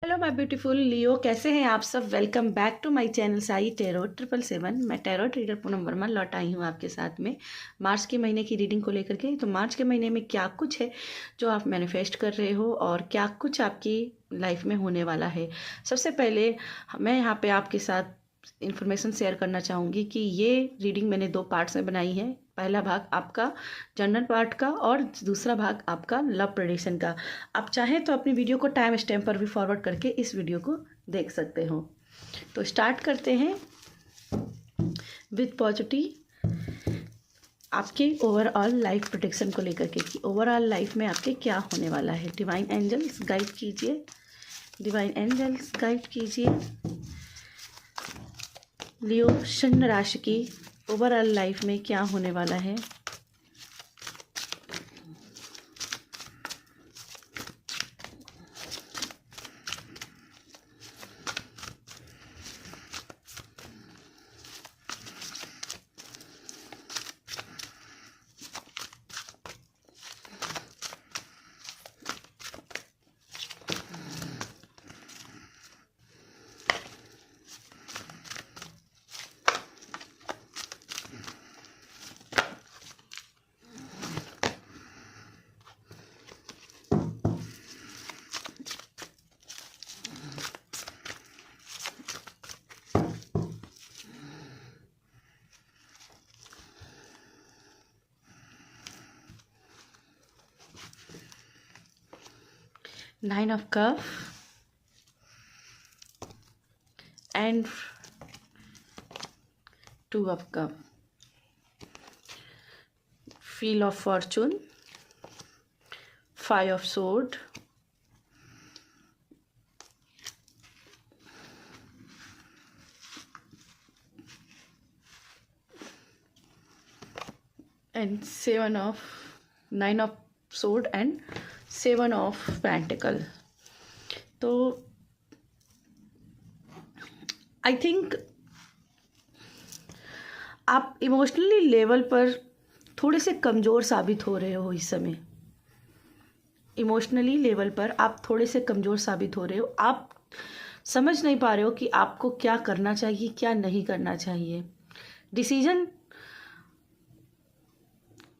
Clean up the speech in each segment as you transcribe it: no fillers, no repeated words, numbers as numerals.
Hello my beautiful लियो, कैसे हैं आप सब। Welcome back to my channel Sai tarot 777। मैं टेरो ट्रीडर पूनम वर्मा लौट आई हूँ आपके साथ में मार्च के महीने की रीडिंग को लेकर के। तो मार्च के महीने में क्या कुछ है जो आप मैनिफेस्ट कर रहे हो और क्या कुछ आपकी लाइफ में होने वाला है। सबसे पहले मैं यहाँ पे आपके साथ इन्फॉर्मेशन शेयर करना चाहूँगी कि ये रीडिंग मैंने 2 पार्ट्स में बनाई है। पहला भाग आपका जनरल पार्ट का और दूसरा भाग आपका लव प्रेडिक्शन का। आप चाहें तो अपनी वीडियो को टाइम स्टैम्प पर भी फॉरवर्ड करके इस वीडियो को देख सकते हो। तो स्टार्ट करते हैं विद पॉजिटिव आपकी ओवरऑल लाइफ प्रोटेक्शन को लेकर के कि ओवरऑल लाइफ में आपके क्या होने वाला है। डिवाइन एंजल्स गाइड कीजिए, डिवाइन एंजल्स गाइड कीजिए लियो शनि राशि की ओवरऑल लाइफ में क्या होने वाला है। Nine of Cups and Two of Cups, Wheel of Fortune, Five of Swords, and Nine of Sword and Seven of Pentacle। तो आई थिंक आप इमोशनली लेवल पर थोड़े से कमज़ोर साबित हो रहे हो इस समय। इमोशनली लेवल पर आप थोड़े से कमज़ोर साबित हो रहे हो। आप समझ नहीं पा रहे हो कि आपको क्या करना चाहिए, क्या नहीं करना चाहिए। डिसीजन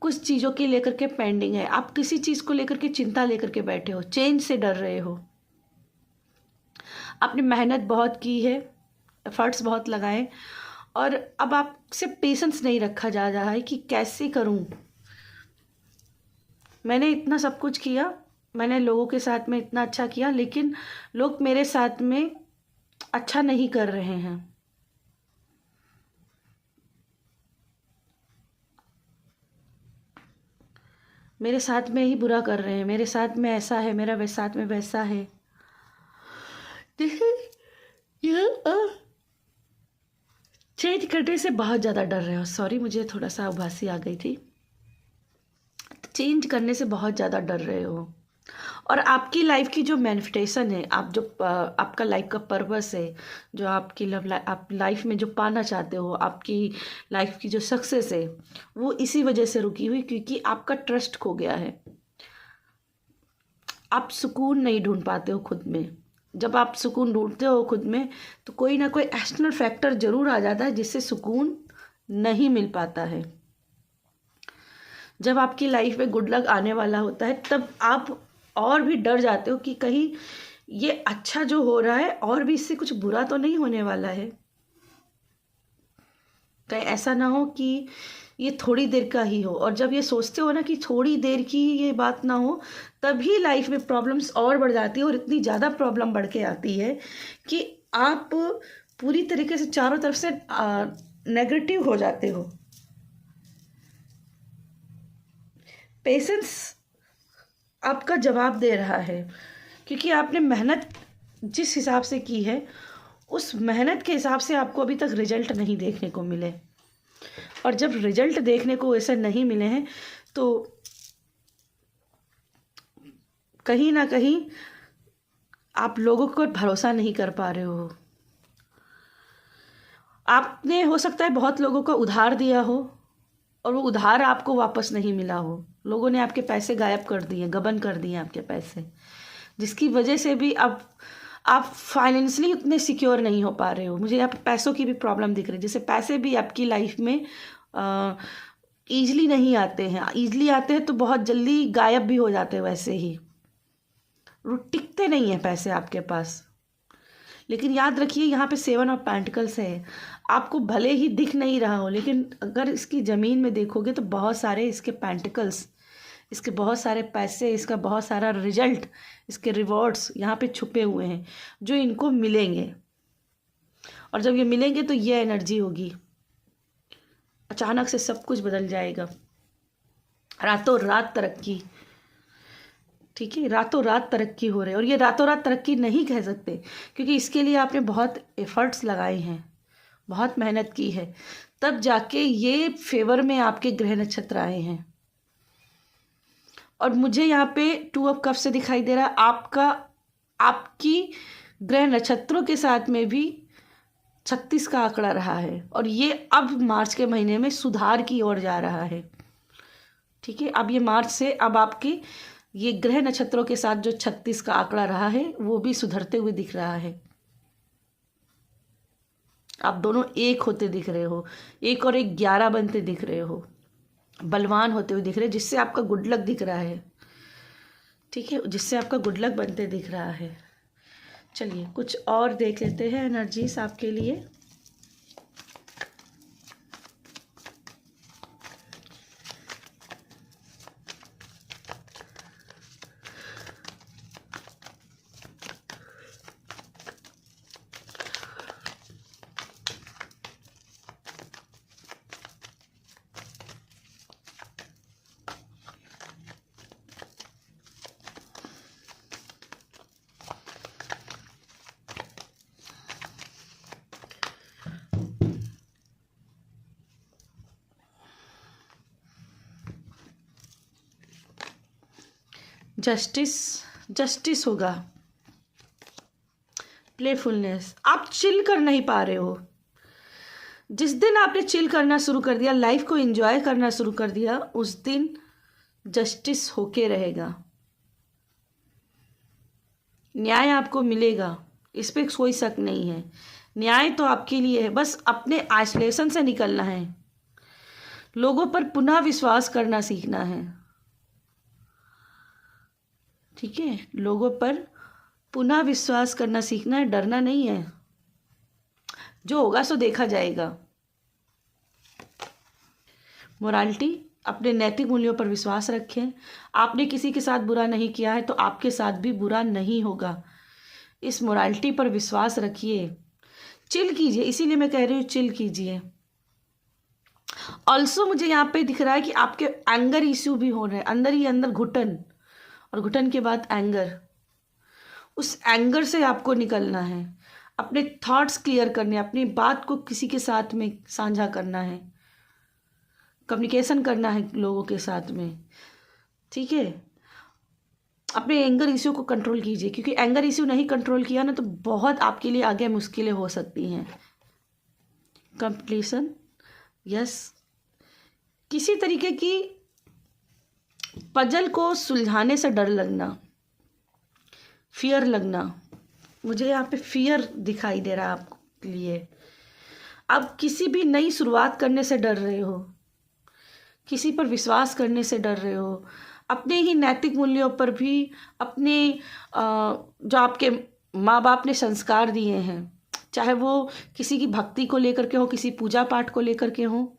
कुछ चीज़ों की लेकर के पेंडिंग है। आप किसी चीज़ को लेकर के चिंता लेकर के बैठे हो, चेंज से डर रहे हो। आपने मेहनत बहुत की है, एफर्ट्स बहुत लगाए और अब आपसे पेशेंस नहीं रखा जा रहा है कि कैसे करूं। मैंने इतना सब कुछ किया, मैंने लोगों के साथ में इतना अच्छा किया, लेकिन लोग मेरे साथ में अच्छा नहीं कर रहे हैं। मेरे साथ में ही बुरा कर रहे हैं, मेरे साथ में ऐसा है, मेरा साथ में वैसा है। चेंज करने से बहुत ज़्यादा डर रहे हो। सॉरी, मुझे थोड़ा सा उबासी आ गई थी। चेंज करने से बहुत ज़्यादा डर रहे हो और आपकी लाइफ की जो मैनिफेस्टेशन है, आप जो आपका लाइफ का पर्पस है, जो आपकी आप लाइफ में जो पाना चाहते हो, आपकी लाइफ की जो सक्सेस है, वो इसी वजह से रुकी हुई क्योंकि आपका ट्रस्ट खो गया है। आप सुकून नहीं ढूंढ पाते हो खुद में। जब आप सुकून ढूंढते हो खुद में तो कोई ना कोई एक्सटर्नल फैक्टर ज़रूर आ जाता है जिससे सुकून नहीं मिल पाता है। जब आपकी लाइफ में गुड लक आने वाला होता है तब आप और भी डर जाते हो कि कहीं ये अच्छा जो हो रहा है और भी इससे कुछ बुरा तो नहीं होने वाला है। कहीं ऐसा ना हो कि ये थोड़ी देर का ही हो। और जब ये सोचते हो ना कि थोड़ी देर की ये बात ना हो, तभी लाइफ में प्रॉब्लम्स और बढ़ जाती है और इतनी ज़्यादा प्रॉब्लम बढ़ के आती है कि आप पूरी तरीके से चारों तरफ से नेगेटिव हो जाते हो। पेशेंस आपका जवाब दे रहा है क्योंकि आपने मेहनत जिस हिसाब से की है उस मेहनत के हिसाब से आपको अभी तक रिजल्ट नहीं देखने को मिले। और जब रिजल्ट देखने को ऐसे नहीं मिले हैं तो कहीं ना कहीं आप लोगों को भरोसा नहीं कर पा रहे हो। आपने हो सकता है बहुत लोगों को उधार दिया हो और वो उधार आपको वापस नहीं मिला हो। लोगों ने आपके पैसे गायब कर दिए, गबन कर दिए आपके पैसे, जिसकी वजह से भी अब आप फाइनेंशियली उतने सिक्योर नहीं हो पा रहे हो। मुझे यहाँ पे पैसों की भी प्रॉब्लम दिख रही है, जैसे पैसे भी आपकी लाइफ में ईजली नहीं आते हैं। ईजली आते हैं तो बहुत जल्दी गायब भी हो जाते हैं, वैसे ही टिकते नहीं हैं पैसे आपके पास। लेकिन याद रखिए यहाँ पे 7 ऑफ पेंटिकल्स है। आपको भले ही दिख नहीं रहा हो, लेकिन अगर इसकी ज़मीन में देखोगे तो बहुत सारे इसके पेंटिकल्स, इसके बहुत सारे पैसे, इसका बहुत सारा रिजल्ट, इसके रिवॉर्ड्स यहाँ पे छुपे हुए हैं जो इनको मिलेंगे। और जब ये मिलेंगे तो ये एनर्जी होगी, अचानक से सब कुछ बदल जाएगा, रातों रात तरक्की। ठीक है, रातों रात तरक्की हो रही है। और ये रातों रात तरक्की नहीं कह सकते, क्योंकि इसके लिए आपने बहुत एफर्ट्स लगाए हैं, बहुत मेहनत की है, तब जाके ये फेवर में आपके ग्रह नक्षत्र आए हैं। और मुझे यहाँ पे 2 ऑफ कप से दिखाई दे रहा है आपकी ग्रह नक्षत्रों के साथ में भी 36 का आंकड़ा रहा है, और ये अब मार्च के महीने में सुधार की ओर जा रहा है। ठीक है, अब ये मार्च से अब आपकी ये ग्रह नक्षत्रों के साथ जो 36 का आंकड़ा रहा है वो भी सुधरते हुए दिख रहा है। आप दोनों एक होते दिख रहे हो, 1 और 1 11 बनते दिख रहे हो, बलवान होते हुए दिख रहे हैं, जिससे आपका गुड लक दिख रहा है। ठीक है, जिससे आपका गुड लक बनते दिख रहा है। चलिए कुछ और देख लेते हैं एनर्जीज आपके लिए। जस्टिस होगा, प्लेफुलनेस। आप चिल कर नहीं पा रहे हो। जिस दिन आपने चिल करना शुरू कर दिया, लाइफ को एंजॉय करना शुरू कर दिया, उस दिन जस्टिस होके रहेगा, न्याय आपको मिलेगा, इस पर कोई शक नहीं है। न्याय तो आपके लिए है, बस अपने आइसोलेशन से निकलना है, लोगों पर पुनः विश्वास करना सीखना है। ठीक है, लोगों पर पुनः विश्वास करना सीखना है, डरना नहीं है। जो होगा सो देखा जाएगा। मोरालिटी, अपने नैतिक मूल्यों पर विश्वास रखें। आपने किसी के साथ बुरा नहीं किया है तो आपके साथ भी बुरा नहीं होगा। इस मोरालिटी पर विश्वास रखिए, चिल कीजिए, इसीलिए मैं कह रही हूँ चिल कीजिए। ऑल्सो मुझे यहाँ पे दिख रहा है कि आपके एंगर इश्यू भी हो रहे हैं, अंदर ही अंदर घुटन, और घुटन के बाद एंगर। उस एंगर से आपको निकलना है, अपने थॉट्स क्लियर करने, अपनी बात को किसी के साथ में साझा करना है, कम्युनिकेशन करना है लोगों के साथ में। ठीक है, अपने एंगर इश्यू को कंट्रोल कीजिए, क्योंकि एंगर इश्यू नहीं कंट्रोल किया ना तो बहुत आपके लिए आगे मुश्किलें हो सकती हैं। Completion, yes. किसी तरीके की पजल को सुलझाने से डर लगना, फियर लगना, मुझे यहाँ पे फियर दिखाई दे रहा है आपके लिए। आप किसी भी नई शुरुआत करने से डर रहे हो, किसी पर विश्वास करने से डर रहे हो, अपने ही नैतिक मूल्यों पर भी, अपने जो आपके माँ बाप ने संस्कार दिए हैं, चाहे वो किसी की भक्ति को लेकर के हो, किसी पूजा पाठ को लेकर के हो,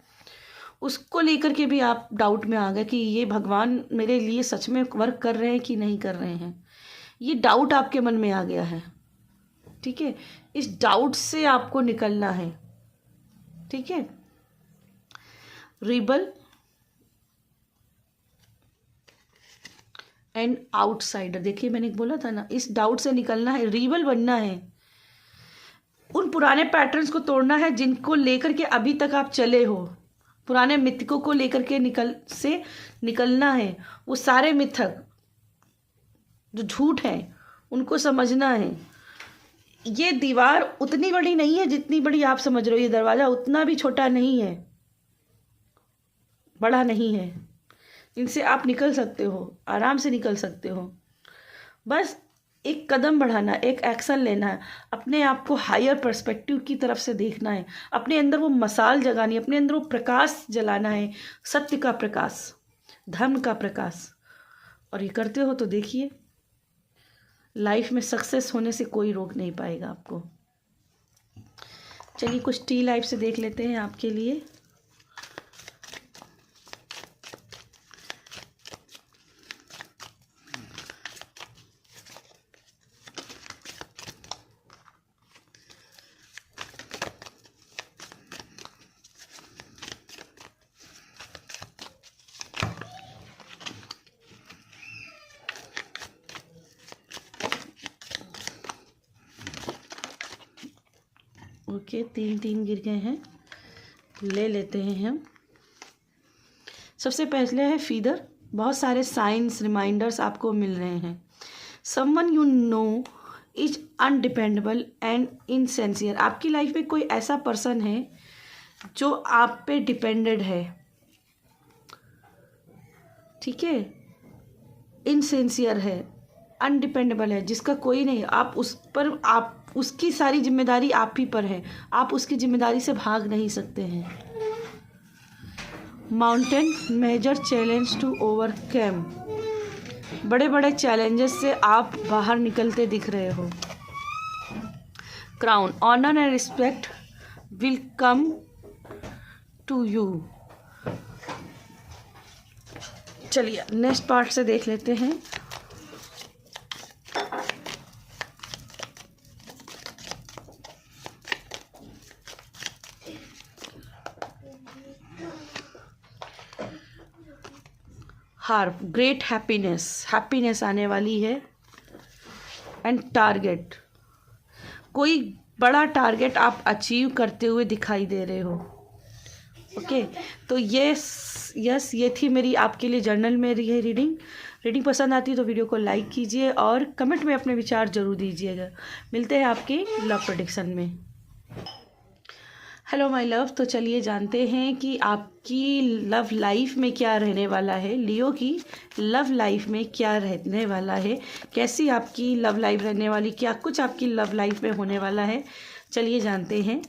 उसको लेकर के भी आप डाउट में आ गए कि ये भगवान मेरे लिए सच में वर्क कर रहे हैं कि नहीं कर रहे हैं। ये डाउट आपके मन में आ गया है। ठीक है, इस डाउट से आपको निकलना है। ठीक है, रिबल एंड आउटसाइडर। देखिए मैंने बोला था ना, इस डाउट से निकलना है, रिबल बनना है, उन पुराने पैटर्न्स को तोड़ना है जिनको लेकर के अभी तक आप चले हो, पुराने मिथकों को लेकर के निकलना है। वो सारे मिथक जो झूठ हैं उनको समझना है। ये दीवार उतनी बड़ी नहीं है जितनी बड़ी आप समझ रहे हो, ये दरवाज़ा उतना भी छोटा नहीं है, बड़ा नहीं है। इनसे आप निकल सकते हो, आराम से निकल सकते हो। बस एक कदम बढ़ाना, एक एक्शन लेना है, अपने आप को हायर पर्सपेक्टिव की तरफ से देखना है, अपने अंदर वो मसाल जगानी है, अपने अंदर वो प्रकाश जलाना है, सत्य का प्रकाश, धर्म का प्रकाश। और ये करते हो तो देखिए लाइफ में सक्सेस होने से कोई रोक नहीं पाएगा आपको। चलिए कुछ टी लाइफ से देख लेते हैं आपके लिए। ओके, 3 गिर गए हैं, ले लेते हैं हम। सबसे पहले है फीदर। बहुत सारे साइंस रिमाइंडर्स आपको मिल रहे हैं। Someone you know is undependable and insincere. आपकी लाइफ में कोई ऐसा पर्सन है जो आप पे डिपेंडेड है, ठीक है, इनसिंसियर है, अनडिपेंडेबल है, जिसका कोई नहीं, आप उस पर, आप उसकी सारी जिम्मेदारी आप ही पर है, आप उसकी जिम्मेदारी से भाग नहीं सकते हैं। Mountain major challenge to overcome. बड़े बड़े चैलेंजेस से आप बाहर निकलते दिख रहे हो। Crown, honour and respect will come to you. चलिए नेक्स्ट पार्ट से देख लेते हैं। हार्प, ग्रेट हैप्पीनेस, हैप्पीनेस आने वाली है। एंड टारगेट, कोई बड़ा टारगेट आप अचीव करते हुए दिखाई दे रहे हो। ओके, तो यस ये थी मेरी आपके लिए जर्नल में है रीडिंग पसंद आती है तो वीडियो को लाइक कीजिए और कमेंट में अपने विचार जरूर दीजिएगा। मिलते हैं आपके लव प्रेडिक्शन में। हेलो माय लव, तो चलिए जानते हैं कि आपकी लव लाइफ में क्या रहने वाला है। लियो की लव लाइफ में क्या रहने वाला है, कैसी आपकी लव लाइफ रहने वाली, क्या कुछ आपकी लव लाइफ में होने वाला है, चलिए जानते हैं।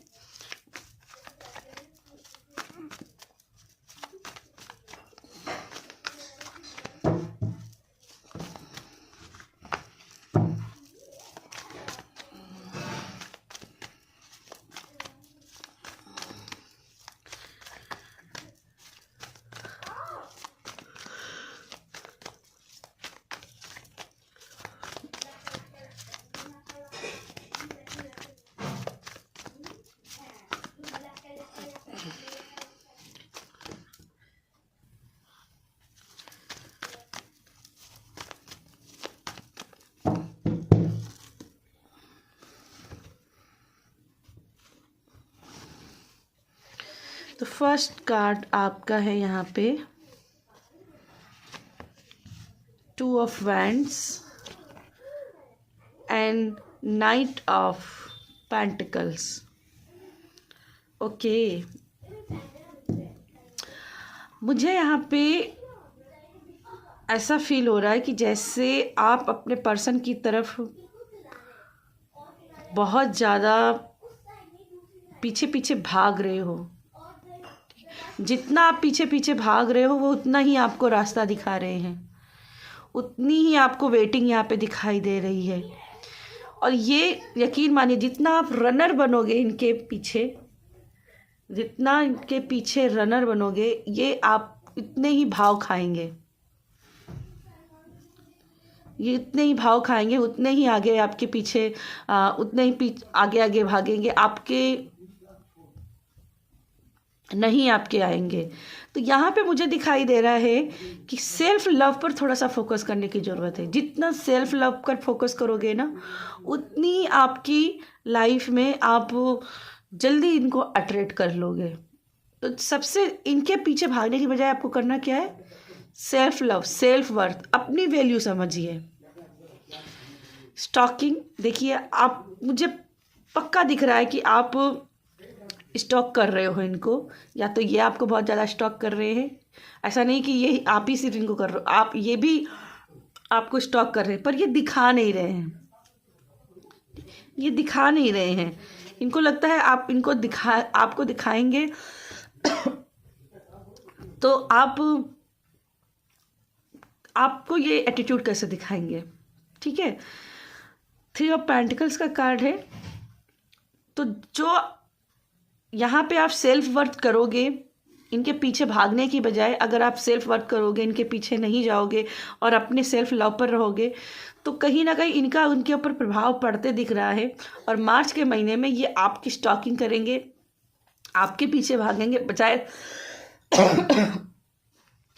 तो फर्स्ट कार्ड आपका है यहाँ पे 2 of wands and night of pentacles. Okay, मुझे यहाँ पे ऐसा फील हो रहा है कि जैसे आप अपने पर्सन की तरफ बहुत ज़्यादा पीछे पीछे भाग रहे हो। जितना आप पीछे पीछे भाग रहे हो वो उतना ही आपको रास्ता दिखा रहे हैं, उतनी ही आपको वेटिंग यहाँ पे दिखाई दे रही है। और ये यकीन मानिए जितना आप रनर बनोगे इनके पीछे, जितना इनके पीछे रनर बनोगे, ये आप इतने ही भाव खाएंगे, ये इतने ही भाव खाएंगे, उतने ही आगे आपके पीछे उतने ही आगे आगे भागेंगे, आपके नहीं आपके आएंगे। तो यहाँ पे मुझे दिखाई दे रहा है कि सेल्फ लव पर थोड़ा सा फोकस करने की ज़रूरत है। जितना सेल्फ लव पर फोकस करोगे ना, उतनी आपकी लाइफ में आप जल्दी इनको अट्रैक्ट कर लोगे। तो सबसे इनके पीछे भागने की बजाय आपको करना क्या है, सेल्फ लव, सेल्फ वर्थ, अपनी वैल्यू समझिए। स्टॉकिंग, देखिए आप, मुझे पक्का दिख रहा है कि आप स्टॉक कर रहे हो इनको, या तो ये आपको बहुत ज़्यादा स्टॉक कर रहे हैं। ऐसा नहीं कि ये आप ही सिर्फ इनको कर रहे हो, आप ये भी आपको स्टॉक कर रहे हैं, पर ये दिखा नहीं रहे हैं। ये दिखा नहीं रहे हैं। इनको लगता है आप इनको आपको दिखाएंगे तो आपको ये एटीट्यूड कैसे दिखाएंगे। ठीक है, 3 ऑफ पेंटिकल्स का कार्ड है। तो जो यहाँ पे आप सेल्फ वर्थ करोगे, इनके पीछे भागने की बजाय अगर आप सेल्फ वर्थ करोगे, इनके पीछे नहीं जाओगे और अपने सेल्फ लव पर रहोगे, तो कहीं ना कहीं इनका उनके ऊपर प्रभाव पड़ते दिख रहा है। और मार्च के महीने में ये आपकी स्टॉकिंग करेंगे, आपके पीछे भागेंगे, बजाय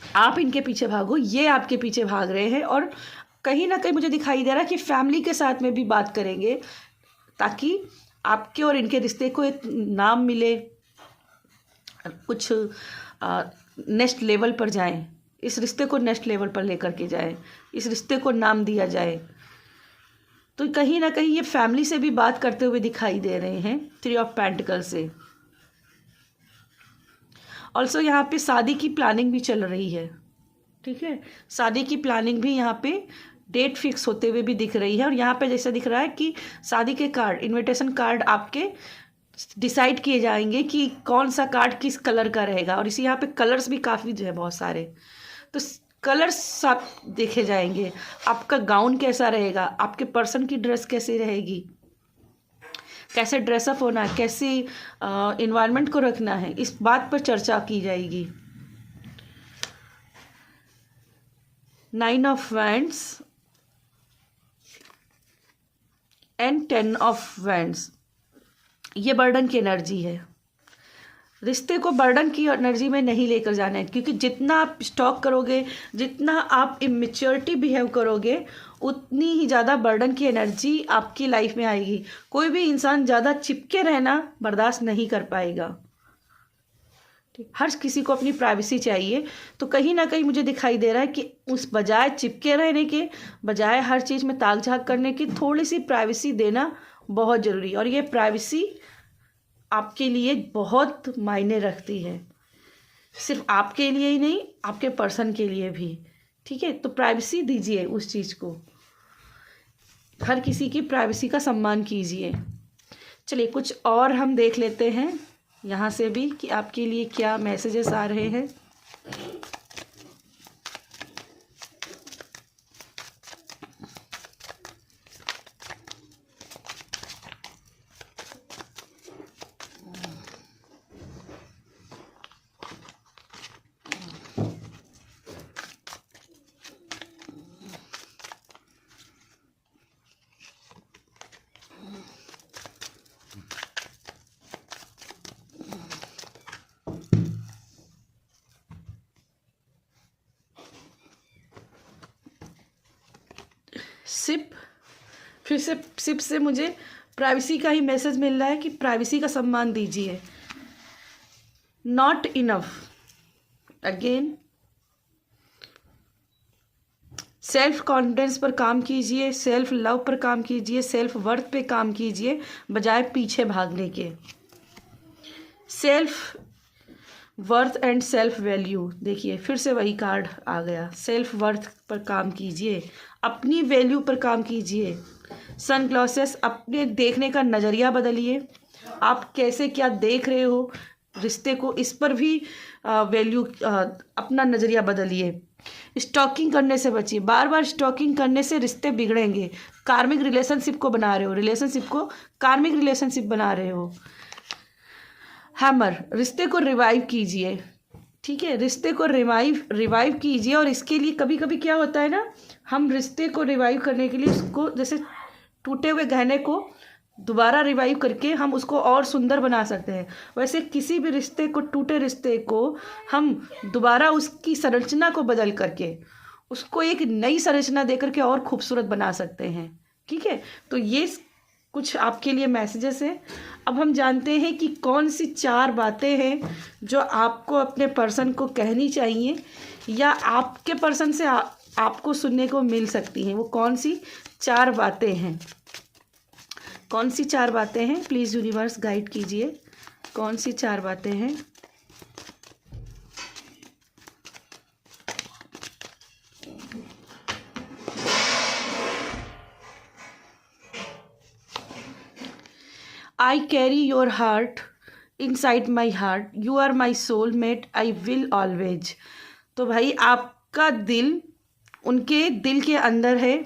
आप इनके पीछे भागो, ये आपके पीछे भाग रहे हैं। और कहीं ना कहीं मुझे दिखाई दे रहा है कि फैमिली के साथ में भी बात करेंगे, ताकि आपके और इनके रिश्ते को एक नाम मिले, कुछ नेक्स्ट लेवल पर जाएं, इस रिश्ते को नेक्स्ट लेवल पर लेकर के जाएं, इस रिश्ते को नाम दिया जाए। तो कहीं ना कहीं ये फैमिली से भी बात करते हुए दिखाई दे रहे हैं 3 ऑफ पेंटिकल से। ऑल्सो यहाँ पे शादी की प्लानिंग भी चल रही है। ठीक है, शादी की प्लानिंग भी यहाँ पे डेट फिक्स होते हुए भी दिख रही है। और यहाँ पे जैसा दिख रहा है कि शादी के कार्ड, इनविटेशन कार्ड आपके डिसाइड किए जाएंगे कि कौन सा कार्ड किस कलर का रहेगा। और इसी यहाँ पे कलर्स भी काफ़ी जो है बहुत सारे, तो कलर्स सब देखे जाएंगे। आपका गाउन कैसा रहेगा, आपके पर्सन की ड्रेस कैसी रहेगी, कैसे ड्रेसअप होना है, कैसी इन्वायरमेंट को रखना है, इस बात पर चर्चा की जाएगी। 9 of wands and 10 of wands, ये बर्डन की एनर्जी है। रिश्ते को बर्डन की एनर्जी में नहीं लेकर जाना है, क्योंकि जितना आप स्टॉक करोगे, जितना आप इमेच्योरिटी बिहेव करोगे, उतनी ही ज़्यादा बर्डन की एनर्जी आपकी लाइफ में आएगी। कोई भी इंसान ज़्यादा चिपके रहना बर्दाश्त नहीं कर पाएगा। ठीक, हर किसी को अपनी प्राइवेसी चाहिए। तो कहीं ना कहीं मुझे दिखाई दे रहा है कि उस बजाय चिपके रहने के बजाय हर चीज़ में ताक झाक करने की, थोड़ी सी प्राइवेसी देना बहुत ज़रूरी है। और ये प्राइवेसी आपके लिए बहुत मायने रखती है, सिर्फ आपके लिए ही नहीं, आपके पर्सन के लिए भी। ठीक है, तो प्राइवेसी दीजिए उस चीज़ को, हर किसी की प्राइवेसी का सम्मान कीजिए। चलिए कुछ और हम देख लेते हैं यहाँ से भी कि आपके लिए क्या मैसेजेस आ रहे हैं। सिप से मुझे प्राइवेसी का ही मैसेज मिल रहा है कि प्राइवेसी का सम्मान दीजिए। Not enough, again self confidence पर काम कीजिए, सेल्फ लव पर काम कीजिए, सेल्फ वर्थ पे काम कीजिए, बजाय पीछे भागने के। Self worth and self value, देखिए फिर से वही कार्ड आ गया। सेल्फ वर्थ पर काम कीजिए, अपनी वैल्यू पर काम कीजिए। सन ग्लासेस, अपने देखने का नज़रिया बदलिए। आप कैसे क्या देख रहे हो रिश्ते को, इस पर भी वैल्यू अपना नज़रिया बदलिए। स्टॉकिंग करने से बचिए, बार बार स्टॉकिंग करने से रिश्ते बिगड़ेंगे। कार्मिक रिलेशनशिप को बना रहे हो, रिलेशनशिप को कार्मिक रिलेशनशिप बना रहे हो। हैमर, रिश्ते को रिवाइव कीजिए। ठीक है, रिश्ते को रिवाइव कीजिए। और इसके लिए कभी कभी क्या होता है ना, हम रिश्ते को रिवाइव करने के लिए उसको, जैसे टूटे हुए गहने को दोबारा रिवाइव करके हम उसको और सुंदर बना सकते हैं, वैसे किसी भी रिश्ते को, टूटे रिश्ते को हम दोबारा उसकी संरचना को बदल करके उसको एक नई संरचना दे करके और खूबसूरत बना सकते हैं। ठीक है, तो ये कुछ आपके लिए मैसेजेस हैं। अब हम जानते हैं कि कौन सी 4 बातें हैं जो आपको अपने पर्सन को कहनी चाहिए या आपके पर्सन से आपको सुनने को मिल सकती हैं। वो कौन सी 4 बातें हैं, कौन सी 4 बातें हैं, प्लीज़ यूनिवर्स गाइड कीजिए, कौन सी 4 बातें हैं। I carry your heart inside my heart, you are my soulmate, I will always. तो भाई आपका दिल उनके दिल के अंदर है,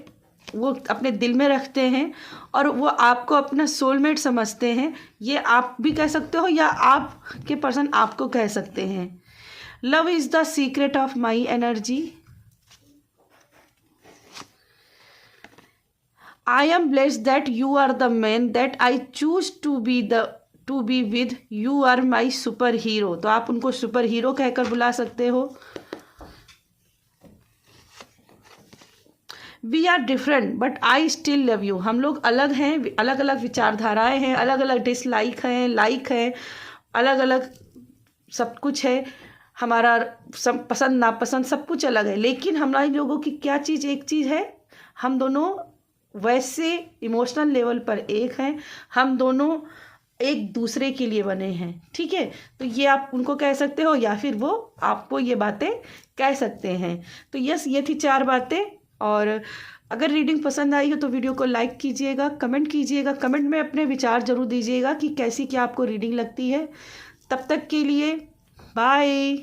वो अपने दिल में रखते हैं और वो आपको अपना सोलमेट समझते हैं। ये आप भी कह सकते हो या आपके पर्सन आपको कह सकते हैं। Love is the secret of my energy, I am blessed that you are the man that I choose to be with, you are my superhero. तो आप उनको सुपर हीरो कहकर बुला सकते हो। We are different but I still love you. हम लोग अलग हैं, अलग अलग विचारधाराएं हैं, अलग अलग डिसलाइक हैं, लाइक हैं, अलग अलग सब कुछ है, हमारा सब पसंद नापसंद सब कुछ अलग है, लेकिन हमारे लोगों की क्या चीज़ एक चीज़ है, हम दोनों वैसे इमोशनल लेवल पर एक हैं, हम दोनों एक दूसरे के लिए बने हैं। ठीक है, तो ये आप उनको कह सकते हो या फिर वो आपको ये बातें कह सकते हैं। तो यस, ये थी 4 बातें। और अगर रीडिंग पसंद आई हो तो वीडियो को लाइक कीजिएगा, कमेंट कीजिएगा, कमेंट में अपने विचार ज़रूर दीजिएगा कि कैसी क्या आपको रीडिंग लगती है। तब तक के लिए बाय।